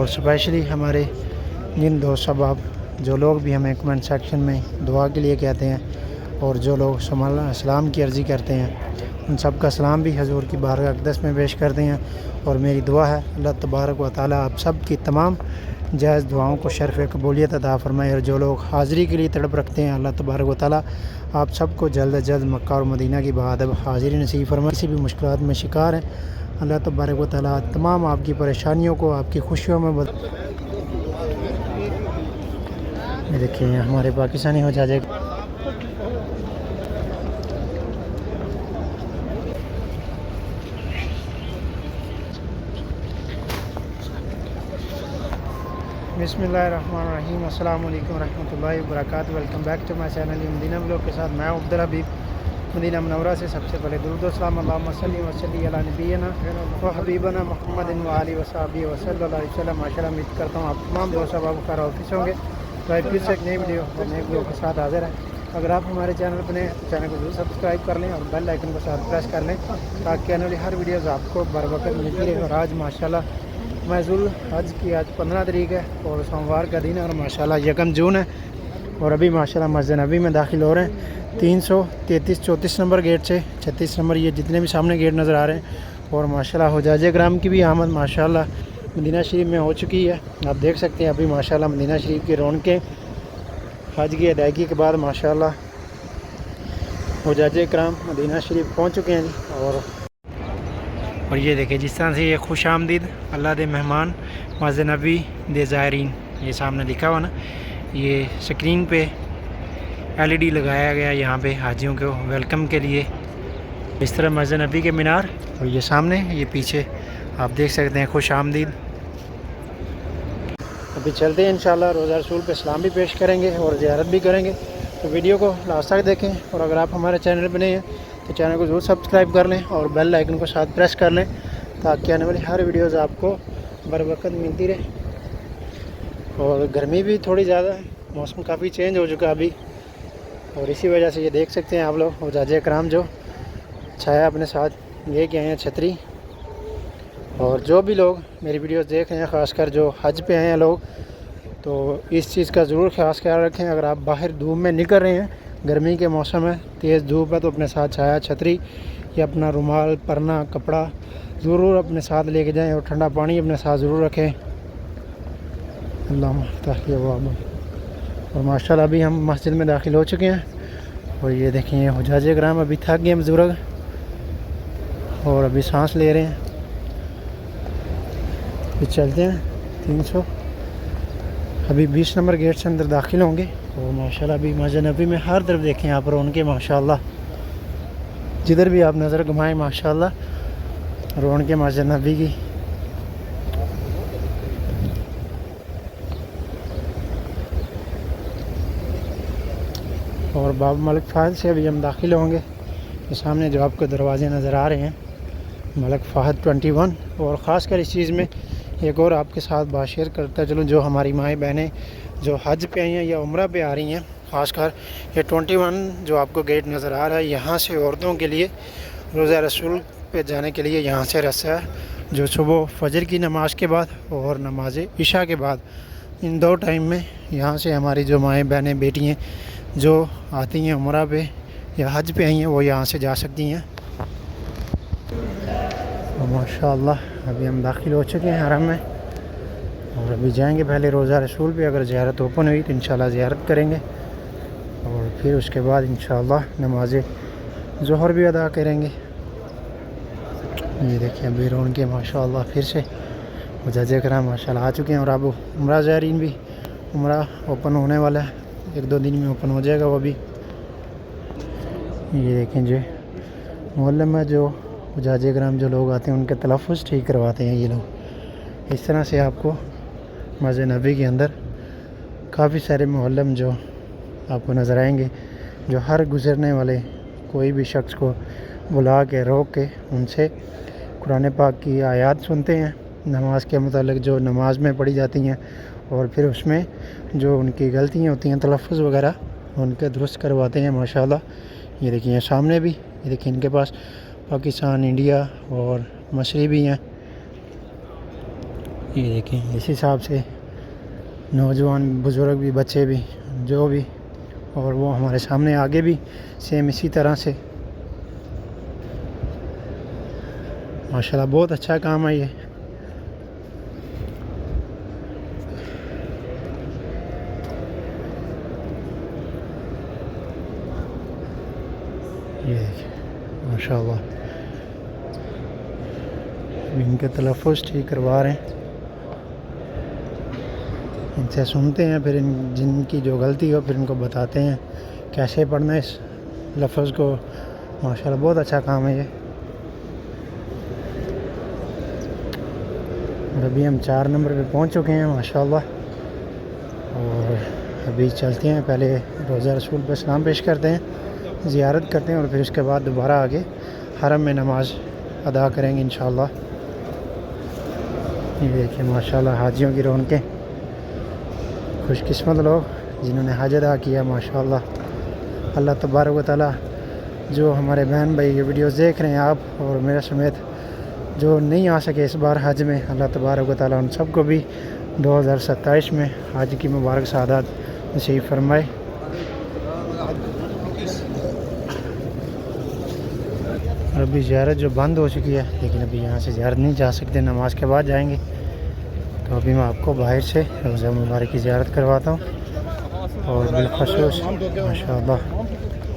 اور اسپیشلی ہمارے جن دوست احباب جو لوگ بھی ہمیں کمنٹ سیکشن میں دعا کے لیے کہتے ہیں اور جو لوگ سلام کی عرضی کرتے ہیں، ان سب کا سلام بھی حضور کی بارگاہ اقدس میں پیش کرتے ہیں۔ اور میری دعا ہے اللہ تبارک و تعالیٰ آپ سب کی تمام جائز دعاؤں کو شرف قبولیت عطا فرمائے، اور جو لوگ حاضری کے لیے تڑپ رکھتے ہیں اللہ تبارک و تعالیٰ آپ سب کو جلد از جلد مکہ اور مدینہ کی بہادر حاضری نصیب فرمائے۔ کسی بھی مشکلات میں شکار ہیں اللہ تبارک و تعالیٰ تمام آپ کی پریشانیوں کو آپ کی خوشیوں میں یہ دیکھیں ہمارے پاکستانی ہو جائے بسم اللہ الرحمن الرحیم۔ السلام علیکم ورحمۃ اللہ وبرکاتہ۔ Welcome back to my channel Madina blog کے ساتھ میں عبدالحبیب مدینہ منورہ سے۔ سب سے پہلے درود و سلام اللہم صلی وسلم علی نبینا و حبیبنا محمد و آلہ وصحبہ وصلی اللہ علیہ وسلم۔ ماشاءاللہ امید کرتا ہوں آپ تمام دوست احباب خیر آفس ہوں گے۔ تو پھر سے ایک نئی ویڈیو اور نئے ویڈیو کے ساتھ حاضر ہے۔ اگر آپ ہمارے چینل پر نئے تو چینل کو ضرور سبسکرائب کر لیں اور بیل آئکن کو ساتھ پریس کر لیں تاکہ آنے والی ہر ویڈیوز آپ کو بر وقت ملتی رہے۔ اور آج ماشاءاللہ ذوالحج کی آج 15 تاریخ ہے اور سوموار کا دن ہے، اور ماشاءاللہ 1 جون ہے، اور ابھی ماشاءاللہ مسجد نبی میں داخل ہو رہے ہیں 333 34 نمبر گیٹ سے 36 نمبر، یہ جتنے بھی سامنے گیٹ نظر آ رہے ہیں۔ اور ماشاءاللہ حجاج کرام کی بھی آمد ماشاءاللہ مدینہ شریف میں ہو چکی ہے۔ آپ دیکھ سکتے ہیں ابھی ماشاءاللہ مدینہ شریف کی رونقیں حج کی ادائیگی کے بعد ماشاءاللہ حجاج کرام مدینہ شریف پہنچ چکے ہیں۔ اور یہ دیکھیں جس طرح سے یہ خوش آمدید اللہ دے مہمان مسجد نبی دے زائرین، یہ سامنے لکھا ہوا نا، یہ سکرین پہ LED لگایا گیا یہاں پہ حاجیوں کو ویلکم کے لیے۔ اس طرح مسجد نبی کے مینار، اور یہ سامنے یہ پیچھے آپ دیکھ سکتے ہیں خوش آمدید۔ ابھی چلتے ہیں انشاءاللہ روضہ رسول پہ سلام بھی پیش کریں گے اور زیارت بھی کریں گے، تو ویڈیو کو لاسٹ تک دیکھیں۔ اور اگر آپ ہمارے چینل پہ نئے ہیں تو چینل کو ضرور سبسکرائب کر لیں اور بیل آئکن کو ساتھ پریس کر لیں تاکہ آنے والی ہر ویڈیوز آپ کو بر وقت ملتی رہے۔ اور گرمی بھی تھوڑی زیادہ ہے، موسم کافی چینج ہو چکا ابھی، اور اسی وجہ سے یہ دیکھ سکتے ہیں آپ لوگ حجاج کرام جو چھایا اپنے ساتھ لے کے آئے ہیں چھتری۔ اور جو بھی لوگ میری ویڈیوز دیکھ رہے ہیں خاص کر جو حج پہ آئے ہیں لوگ، تو اس چیز کا ضرور خاص خیال رکھیں۔ اگر آپ باہر دھوپ میں نکل رہے ہیں، گرمی کے موسم ہے، تیز دھوپ ہے، تو اپنے ساتھ چھایا چھتری یا اپنا رومال پرنا کپڑا ضرور اپنے ساتھ لے کے جائیں، اور ٹھنڈا پانی اپنے ساتھ ضرور رکھیں۔ اللہ تاکہ وہ اور ماشاءاللہ ابھی ہم مسجد میں داخل ہو چکے ہیں، اور یہ دیکھیں یہ حجاج کرام ابھی تھک گئے بزرگ اور ابھی سانس لے رہے ہیں۔ پھر چلتے ہیں 300 ابھی 20 نمبر گیٹ سے اندر داخل ہوں گے۔ اور ماشاءاللہ ابھی مسجد نبی میں ہر طرف دیکھیں آپ رونقیں ماشاءاللہ، جدھر بھی آپ نظر گھمائیں ماشاءاللہ رونقیں مسجد نبی کی۔ اور باب ملک فہد سے ابھی ہم داخل ہوں گے، یہ سامنے جو آپ کو دروازے نظر آ رہے ہیں ملک فہد 21۔ اور خاص کر اس چیز میں ایک اور آپ کے ساتھ بات شیئر کرتا چلوں، جو ہماری مائیں بہنیں جو حج پہ آئی ہیں یا عمرہ پہ آ رہی ہیں، خاص کر یہ 21 جو آپ کو گیٹ نظر آ رہا ہے، یہاں سے عورتوں کے لیے روضہ رسول پہ جانے کے لیے یہاں سے رستہ ہے، جو صبح فجر کی نماز کے بعد اور نماز عشاء کے بعد ان 2 ٹائم میں یہاں سے ہماری جو مائیں بہنیں بیٹی ہیں جو آتی ہیں عمرہ پہ یا حج پہ آئی ہیں وہ یہاں سے جا سکتی ہیں۔ ماشاءاللہ ابھی ہم داخل ہو چکے ہیں حرم میں، اور ابھی جائیں گے پہلے روضہ رسول پہ، اگر زیارت اوپن ہوئی تو انشاءاللہ زیارت کریں گے، اور پھر اس کے بعد انشاءاللہ نماز ظہر بھی ادا کریں گے۔ یہ دیکھیں ابھی رونقیں ماشاءاللہ پھر سے حجاج کرام ماشاءاللہ آ چکے ہیں، اور اب عمرہ زائرین بھی عمرہ اوپن ہونے والا ہے، 1-2 دن میں اوپن ہو جائے گا وہ بھی۔ یہ دیکھیں جی محلے میں جو حجاج کرام جو لوگ آتے ہیں ان کے تلفظ ٹھیک کرواتے ہیں یہ لوگ۔ اس طرح سے آپ کو مسجد نبی کے اندر کافی سارے معلم جو آپ کو نظر آئیں گے، جو ہر گزرنے والے کوئی بھی شخص کو بلا کے روک کے ان سے قرآن پاک کی آیات سنتے ہیں نماز کے متعلق، جو نماز میں پڑھی جاتی ہیں، اور پھر اس میں جو ان کی غلطیاں ہوتی ہیں تلفظ وغیرہ ان کے درست کرواتے ہیں ماشاءاللہ۔ یہ دیکھیں سامنے بھی، یہ دیکھیں ان کے پاس پاکستان، انڈیا اور مصری بھی ہیں۔ یہ دیکھیں اس حساب سے نوجوان بزرگ بھی بچے بھی جو بھی، اور وہ ہمارے سامنے آگے بھی سیم اسی طرح سے ماشاءاللہ بہت اچھا کام ہے یہ۔ یہ دیکھیں ماشاءاللہ ان کے تلفظ ٹھیک کروا رہے ہیں، ان سے سنتے ہیں، پھر جن کی جو غلطی ہو پھر ان کو بتاتے ہیں کیسے پڑھنا ہے اس لفظ کو۔ ماشاءاللہ بہت اچھا کام ہے یہ۔ اور ابھی ہم 4 نمبر پہ پہنچ چکے ہیں ماشاءاللہ، اور ابھی چلتے ہیں، پہلے روضہ رسول پہ سلام پیش کرتے ہیں، زیارت کرتے ہیں، اور پھر اس کے بعد دوبارہ آگے حرم میں نماز ادا کریں گے انشاءاللہ۔ یہ دیکھیں ماشاءاللہ حاجیوں کی رونقیں، خوش قسمت لوگ جنہوں نے حج ادا کیا ماشاءاللہ۔ اللہ تبارک و تعالیٰ جو ہمارے بہن بھائی یہ ویڈیوز دیکھ رہے ہیں آپ اور میرا سمیت جو نہیں آ سکے اس بار حج میں، اللہ تبارک و تعالیٰ ان سب کو بھی 2027 میں حج کی مبارک سعادت نصیب فرمائے۔ اور ابھی زیارت جو بند ہو چکی ہے، لیکن ابھی یہاں سے زیارت نہیں جا سکتے، نماز کے بعد جائیں گے، تو ابھی میں آپ کو باہر سے روضہ مبارک کی زیارت کرواتا ہوں۔ اور بالخصوص ماشاءاللہ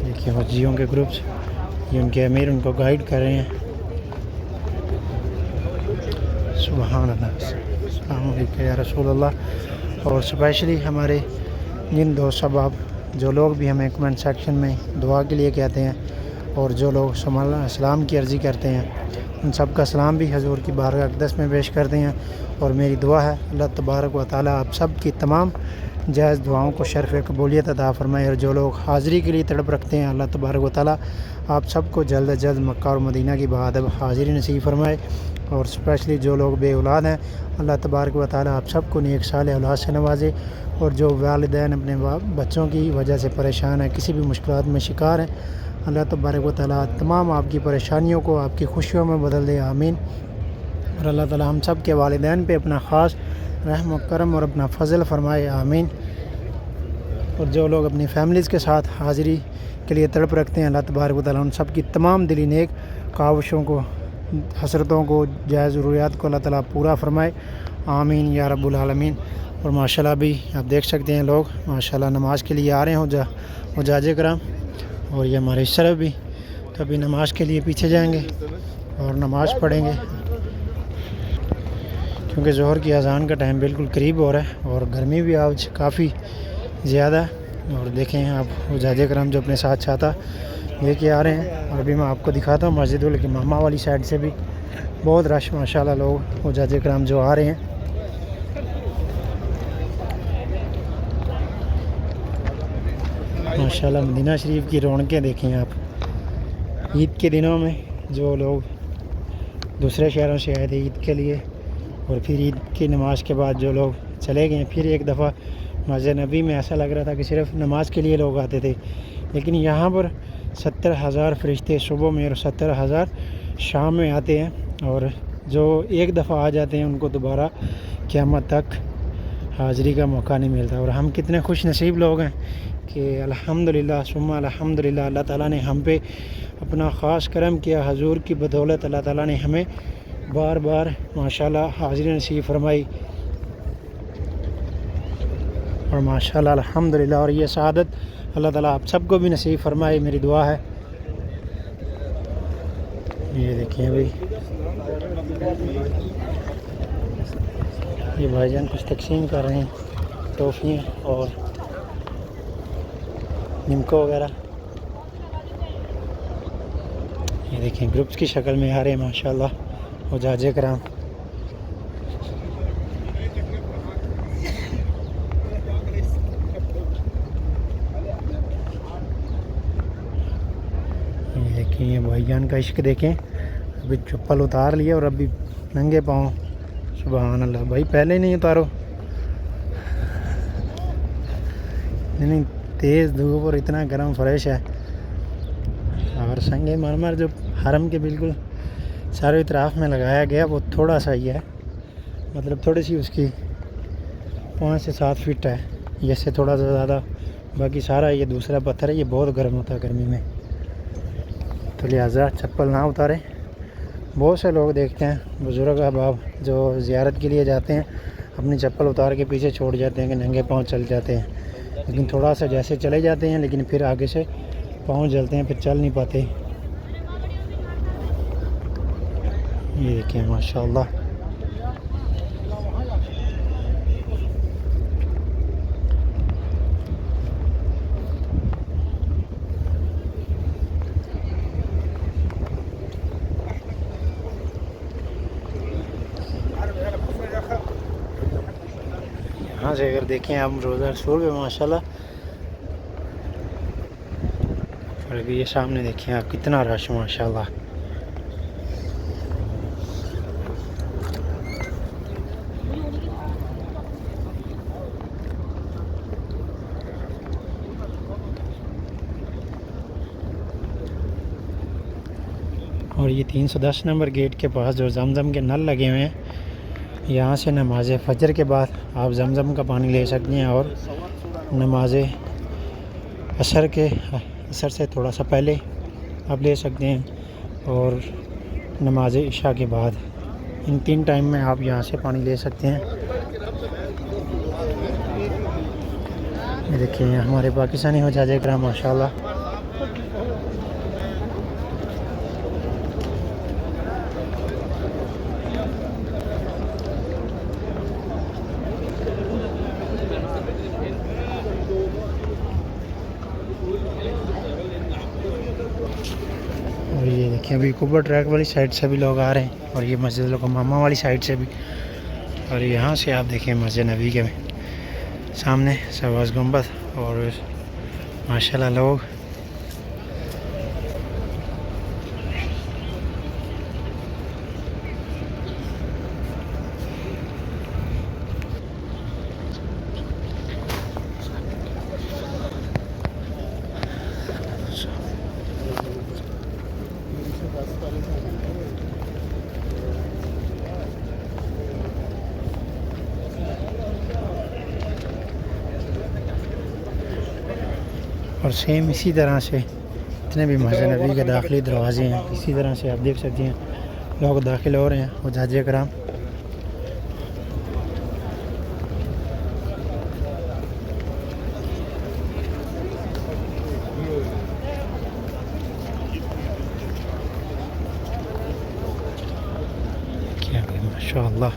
دیکھیے حجیوں کے گروپس، یہ ان کے امیر ان کو گائیڈ کر رہے ہیں۔ سبحان اللہ، السلام علیکم یا رسول اللہ۔ اور اسپیشلی ہمارے جن دوست احباب جو لوگ بھی ہمیں کمنٹ سیکشن میں دعا کے لیے کہتے ہیں، اور جو لوگ سلام کی عرضی کرتے ہیں، ان سب کا سلام بھی حضور کی بارگاہ اقدس میں پیش کرتے ہیں، اور میری دعا ہے اللہ تبارک و تعالیٰ آپ سب کی تمام جائز دعاؤں کو شرف قبولیت عطا فرمائے، اور جو لوگ حاضری کے لیے تڑپ رکھتے ہیں اللہ تبارک و تعالیٰ آپ سب کو جلد از جلد مکہ اور مدینہ کی بہادر حاضری نصیب فرمائے۔ اور اسپیشلی جو لوگ بے اولاد ہیں اللہ تبارک و تعالیٰ آپ سب کو نیک صالح اولاد سے نوازے، اور جو والدین اپنے بچوں کی وجہ سے پریشان ہیں، کسی بھی مشکلات میں شکار ہیں، اللہ تبارک و تعالیٰ تمام آپ کی پریشانیوں کو آپ کی خوشیوں میں بدل دے، آمین۔ اور اللہ تعالیٰ ہم سب کے والدین پہ اپنا خاص رحم و کرم اور اپنا فضل فرمائے، آمین۔ اور جو لوگ اپنی فیملیز کے ساتھ حاضری کے لیے تڑپ رکھتے ہیں اللہ تبارک و تعالیٰ ان سب کی تمام دلی نیک کاوشوں کو، حسرتوں کو، جائز ضروریات کو اللہ تعالیٰ پورا فرمائے، آمین یا رب العالمین۔ اور ماشاءاللہ بھی آپ دیکھ سکتے ہیں لوگ ماشاءاللہ نماز کے لیے آ رہے ہیں حجاج کرام، اور یہ ہمارے اس طرف بھی، تو ابھی نماز کے لیے پیچھے جائیں گے اور نماز پڑھیں گے، کیونکہ ظہر کی اذان کا ٹائم بالکل قریب ہو رہا ہے، اور گرمی بھی آج کافی زیادہ ہے۔ اور دیکھیں آپ حجاج کرام جو اپنے ساتھ چھاتا لے کے آ رہے ہیں، اور ابھی میں آپ کو دکھاتا ہوں مسجد الامامہ والی سائڈ سے بھی بہت رش ماشاءاللہ لوگ حجاج کرام جو آ رہے ہیں۔ ماشاءاللہ مدینہ شریف کی رونقیں دیکھیں آپ، عید کے دنوں میں جو لوگ دوسرے شہروں سے آئے تھے عید کے لیے، اور پھر عید کی نماز کے بعد جو لوگ چلے گئے، پھر ایک دفعہ مسجد نبی میں ایسا لگ رہا تھا کہ صرف نماز کے لیے لوگ آتے تھے، لیکن یہاں پر 70,000 فرشتے صبح میں اور 70,000 شام میں آتے ہیں، اور جو ایک دفعہ آ جاتے ہیں ان کو دوبارہ قیامت تک حاضری کا موقع نہیں ملتا۔ اور ہم کتنے خوش نصیب لوگ ہیں کہ الحمدللہ ثم الحمدللہ اللہ تعالیٰ نے ہم پہ اپنا خاص کرم کیا، حضور کی بدولت اللہ تعالیٰ نے ہمیں بار بار ماشاءاللہ حاضری نصیب فرمائی، اور ماشاءاللہ الحمدللہ، اور یہ سعادت اللہ تعالیٰ آپ سب کو بھی نصیب فرمائے، میری دعا ہے۔ یہ دیکھیں بھائی یہ بھائی جان کچھ تقسیم کر رہے ہیں، ٹافیاں اور نمکو وغیرہ، یہ دیکھیں گروپس کی شکل میں آ رہے ہیں ماشاءاللہ حجاج کرام۔ یہ دیکھیں یہ بھائی جان کا عشق دیکھیں، ابھی چپل اتار لیا اور ابھی ننگے پاؤں، سبحان اللہ، بھائی پہلے نہیں اتارو، نہیں تیز دھوپ اور اتنا گرم فریش ہے، اور سنگ مرمر جو حرم کے بالکل چاروں اطراف میں لگایا گیا وہ تھوڑا سا ہی ہے، مطلب تھوڑی سی اس کی 5 سے 7 فٹ ہے، یہ سے تھوڑا سا زیادہ، باقی سارا یہ دوسرا پتھر ہے، یہ بہت گرم ہوتا ہے گرمی میں، تو لہٰذا چپل نہ اتاریں۔ بہت سے لوگ دیکھتے ہیں بزرگ احباب جو زیارت کے لیے جاتے ہیں اپنی چپل اتار کے پیچھے چھوڑ جاتے ہیں کہ ننگے پاؤں چل جاتے ہیں، لیکن تھوڑا سا جیسے چلے جاتے ہیں لیکن پھر آگے سے پاؤں جلتے ہیں، پھر چل نہیں پاتے۔ یہ دیکھیں ماشاءاللہ، یہاں سے اگر دیکھیں آپ روزہ رسول پہ ماشاءاللہ، اور ابھی یہ سامنے دیکھیں آپ کتنا رش ماشاءاللہ۔ اور یہ 310 نمبر گیٹ کے پاس جو زمزم کے نل لگے ہوئے ہیں، یہاں سے نماز فجر کے بعد آپ زمزم کا پانی لے سکتے ہیں، اور نماز عصر سے تھوڑا سا پہلے آپ لے سکتے ہیں، اور نماز عشاء کے بعد، ان 3 ٹائم میں آپ یہاں سے پانی لے سکتے ہیں۔ یہ دیکھیں ہمارے پاکستانی حجاج کرام ماشاءاللہ، اور یہ دیکھیں ابھی کوبر ٹریک والی سائڈ سے بھی لوگ آ رہے ہیں، اور یہ مسجد القمامہ والی سائڈ سے بھی، اور یہاں سے آپ دیکھیں مسجد نبی کے سامنے سواز گنبد، اور ماشاءاللہ لوگ اور سیم اسی طرح سے جتنے بھی مسجد نبی کے داخلی دروازے ہیں اسی طرح سے آپ دیکھ سکتے ہیں لوگ داخل ہو رہے ہیں حجاج کرام۔ کیا ماشاءاللہ،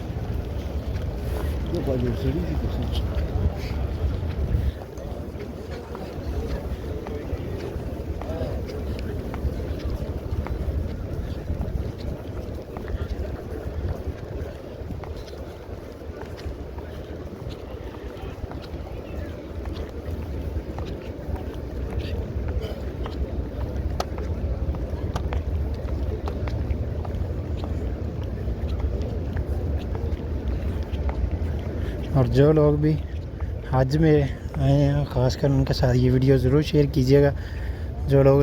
اور جو لوگ بھی حج میں آئے ہیں خاص کر ان کے ساتھ یہ ویڈیو ضرور شیئر کیجیے گا۔ جو لوگ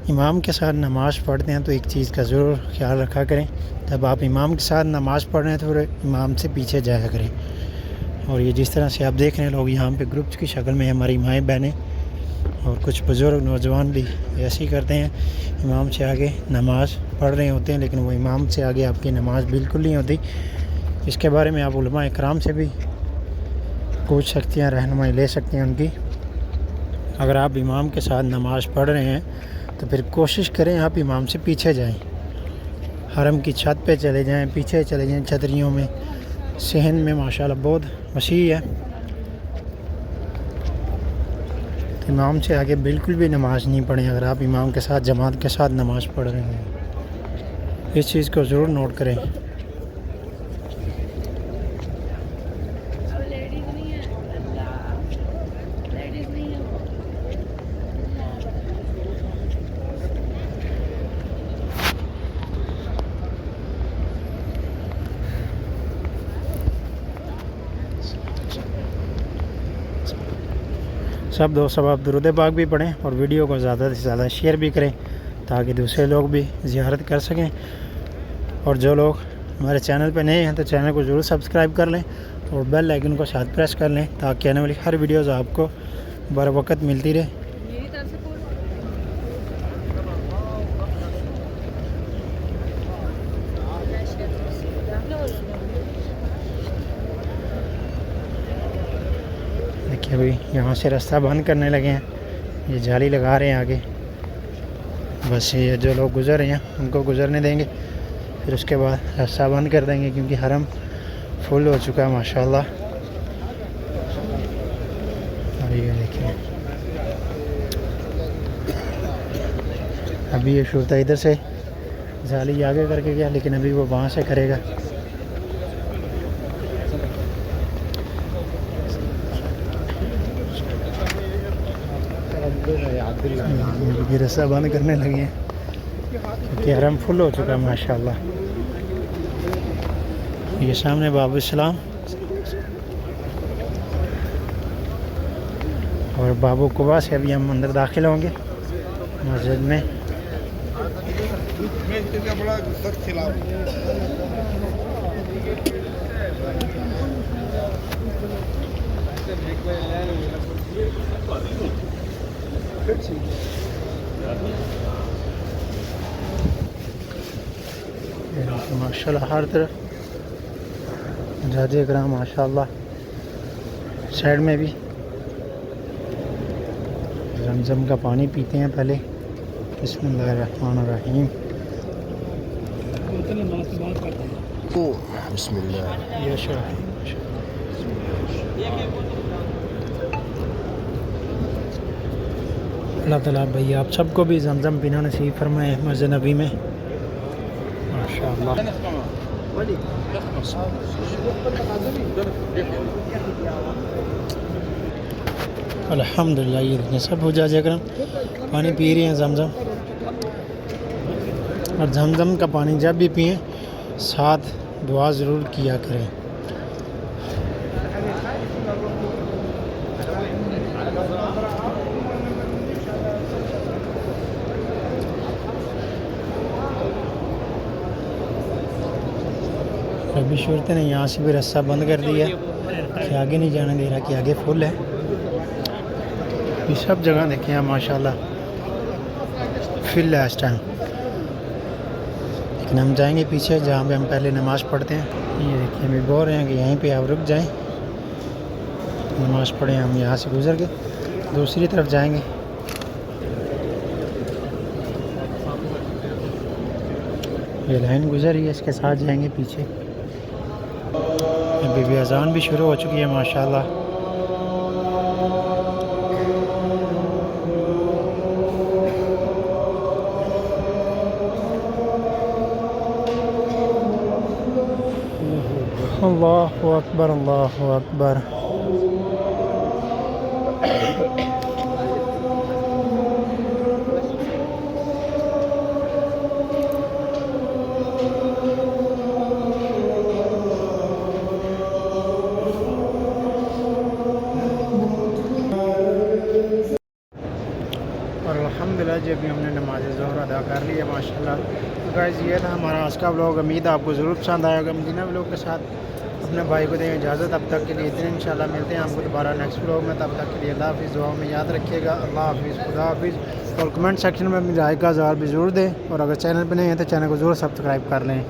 امام کے ساتھ نماز پڑھتے ہیں تو ایک چیز کا ضرور خیال رکھا کریں، جب آپ امام کے ساتھ نماز پڑھ رہے ہیں تو امام سے پیچھے جایا کریں۔ اور یہ جس طرح سے آپ دیکھ رہے ہیں لوگ یہاں پہ گروپس کی شکل میں ہماری مائیں بہنیں اور کچھ بزرگ نوجوان بھی ایسے ہی کرتے ہیں، امام سے آگے نماز پڑھ رہے ہوتے ہیں لیکن وہ امام سے آگے آپ کی نماز بالکل نہیں ہوتی۔ اس کے بارے میں آپ علماء اکرام سے بھی پوچھ سکتے ہیں، رہنمائی لے سکتے ہیں ان کی۔ اگر آپ امام کے ساتھ نماز پڑھ رہے ہیں تو پھر کوشش کریں آپ امام سے پیچھے جائیں، حرم کی چھت پہ چلے جائیں، پیچھے چلے جائیں، چھتریوں میں، صحن میں ماشاءاللہ بہت وسیع ہے، تو امام سے آگے بالکل بھی نماز نہیں پڑھیں اگر آپ امام کے ساتھ جماعت کے ساتھ نماز پڑھ رہے ہیں۔ اس چیز کو ضرور نوٹ کریں۔ سب دوست آپ درود پاک بھی پڑھیں اور ویڈیو کو زیادہ سے زیادہ شیئر بھی کریں تاکہ دوسرے لوگ بھی زیارت کر سکیں، اور جو لوگ ہمارے چینل پہ نئے ہیں تو چینل کو ضرور سبسکرائب کر لیں اور بیل آئیکن کو ساتھ پریس کر لیں تاکہ آنے والی ہر ویڈیوز آپ کو بر وقت ملتی رہے۔ دیکھیے بھائی یہاں سے راستہ بند کرنے لگے ہیں، یہ جالی لگا رہے ہیں آگے، بس یہ جو لوگ گزر رہے ہیں ان کو گزرنے دیں گے، پھر اس کے بعد راستہ بند کر دیں گے کیونکہ حرم فل ہو چکا ہے ماشاءاللہ۔ اور یہ دیکھیں ابھی یہ شرطہ ادھر سے جالی آگے کر کے گیا لیکن ابھی وہ وہاں سے کرے گا۔ یہ راستہ بند کرنے لگے ہیں کیونکہ حرم فل ہو چکا ہے ماشاءاللہ۔ یہ سامنے باب السلام اور باب قباء سے ابھی ہم اندر داخل ہوں گے مسجد میں۔ ماشاءاللہ ہر طرف جاجے کرام ماشاءاللہ، سائڈ میں بھی زمزم کا پانی پیتے ہیں پہلے۔ بسم اللہ الرحمن الرحیم۔ بسم اللہ۔ یہ شاہ اللہ تعالیٰ بھائی آپ سب کو بھی زمزم پینا نصیب فرمائے مسجد نبی میں ماشاءاللہ۔ الحمدللہ یہ دیکھیں سب حجاج اکرام پانی پی رہے ہیں زمزم، اور زمزم کا پانی جب بھی پئیں ساتھ دعا ضرور کیا کریں۔ ابھی شرطے نے یہاں سے بھی راستہ بند کر دیا کہ آگے نہیں جانے دے رہا کہ آگے فل ہے۔ یہ سب جگہ دیکھیں آپ ماشاءاللہ فل ہے اس ٹائم، لیکن ہم جائیں گے پیچھے جہاں پہ ہم پہلے نماز پڑھتے ہیں۔ یہ دیکھیں ابھی بول رہے ہیں کہ یہیں پہ آپ رک جائیں، نماز پڑھیں، ہم یہاں سے گزر کے دوسری طرف جائیں گے۔ یہ لائن گزری ہے اس کے ساتھ جائیں گے پیچھے۔ ابھی بھی اذان بھی شروع ہو چکی ہے ماشاءاللہ۔ اللہ اکبر اللہ اکبر۔ اور الحمدللہ جی ابھی ہم نے نماز ظہر ادا کر لی ہے ماشاءاللہ۔ تو گائز یہ تھا ہمارا آج کا ولاگ، امید آپ کو ضرور پسند آئے گا۔ مدینہ ولاگ کے ساتھ اپنے بھائی کو دیں اجازت، اب تک کے لیے اتنے، انشاءاللہ ملتے ہیں آپ کو دوبارہ نیکسٹ ولاگ میں، تب تک کے لیے اللہ حافظ، دعا میں یاد رکھیے گا، اللہ حافظ، خدا حافظ، اور کمنٹ سیکشن میں اپنی رائے کا اظہار بھی ضرور دیں، اور اگر چینل پہ نہیں ہے تو چینل کو ضرور سبسکرائب کر لیں۔